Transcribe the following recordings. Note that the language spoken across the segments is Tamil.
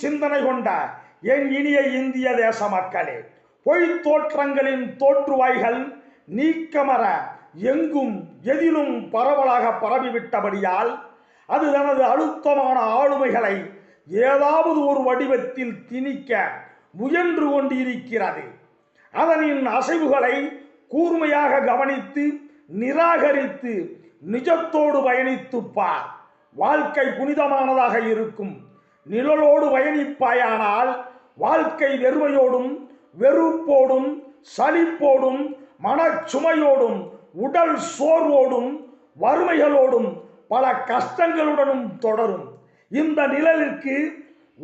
சிந்தனை கொண்ட என் இனிய இந்திய தேச மக்களே, பொய் தோற்றங்களின் தோற்றுவாய்கள் நீக்கமர எங்கும் எதிலும் பரவலாக பரவிவிட்டபடியால் அது தனது அழுத்தமான ஆளுமைகளை ஏதாவது ஒரு வடிவத்தில் திணிக்க முயன்று கொண்டிருக்கிறது. அதனின் அசைவுகளை கூர்மையாக கவனித்து நிராகரித்து நிஜத்தோடு பயணித்து பார். வாழ்க்கை புனிதமானதாக இருக்கும். நிழலோடு பயணிப்பாயானால் வாழ்க்கை வெறுமையோடும் வெறுப்போடும் சலிப்போடும் மனச்சுமையோடும் உடல் சோர்வோடும் வறுமைகளோடும் பல கஷ்டங்களுடனும் தொடரும். இந்த நிழலுக்கு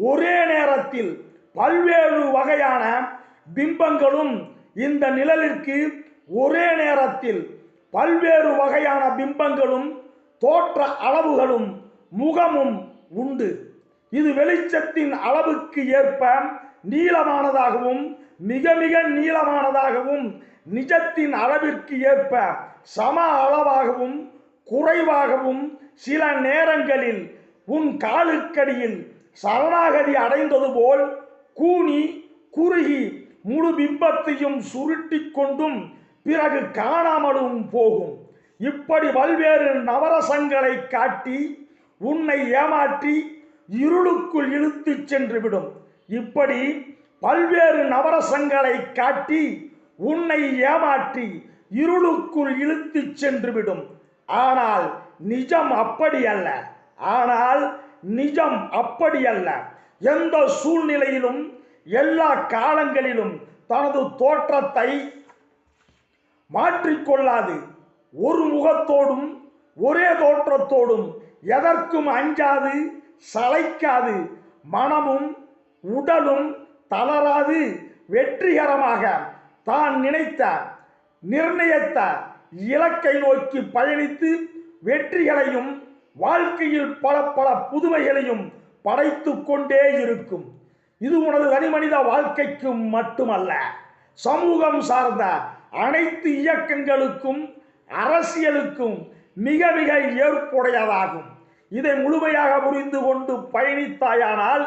ஒரே நேரத்தில் பல்வேறு வகையான பிம்பங்களும் இந்த நிழலிற்கு ஒரே நேரத்தில் பல்வேறு வகையான பிம்பங்களும் தோற்ற அளவுகளும் முகமும் உண்டு. இது வெளிச்சத்தின் அளவுக்கு ஏற்ப நீளமானதாகவும் மிக மிக நீளமானதாகவும் நிஜத்தின் அளவிற்கு ஏற்ப சம அளவாகவும் குறைவாகவும் சில நேரங்களில் உன் காலுக்கடியில் சரணாகதி அடைந்தது போல் கூனி குறுகி முழு பிம்பத்தையும் சுருட்டி கொண்டும் பிறகு காணாமலும் போகும். இப்படி பல்வேறு நவரசங்களை காட்டி உன்னை ஏமாற்றி இருளுக்குள் இழுத்து சென்றுவிடும். இப்படி பல்வேறு நவரசங்களை காட்டி உன்னை ஏமாற்றி இருளுக்குள் இழுத்து சென்றுவிடும். ஆனால் நிஜம் அப்படி அல்ல. எந்த சூழ்நிலையிலும் எல்லா காலங்களிலும் தனது தோற்றத்தை மாற்றிக்கொள்ளாது. ஒரு முகத்தோடும் ஒரே தோற்றத்தோடும் எதற்கும் அஞ்சாது சளைக்காது. மனமும் உடலும் தளராது வெற்றிகரமாக தான் நிர்ணயித்த இலக்கை நோக்கி பயணித்து வெற்றிகளையும் வாழ்க்கையில் பல பல புதுமைகளையும் படைத்து கொண்டே இருக்கும். இது உனது தனிமனித வாழ்க்கைக்கு மட்டுமல்ல, சமூகம் சார்ந்த அனைத்து இயக்கங்களுக்கும் அரசியலுக்கும் மிக மிக ஏற்புடையதாகும். இதை முழுமையாக புரிந்து கொண்டு பயணித்தாயானால்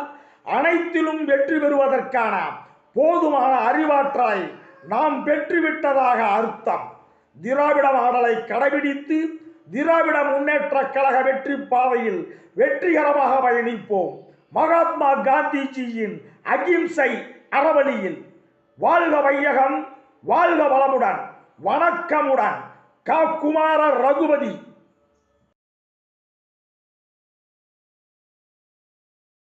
அனைத்திலும் வெற்றி பெறுவதற்கான போதுமான அறிவாற்றலை நாம் பெற்றுவிட்டதாக அர்த்தம். திராவிட மாடலை கடைபிடித்து திராவிட முன்னேற்ற கழக வெற்றி பாதையில் வெற்றிகரமாக பயணிப்போம். மகாத்மா காந்திஜியின் அகிம்சை அறவழியில். வாழ்க வையகம், வாழ்க வளமுடன். வணக்கமுடன். க. குமார ரகுபதி.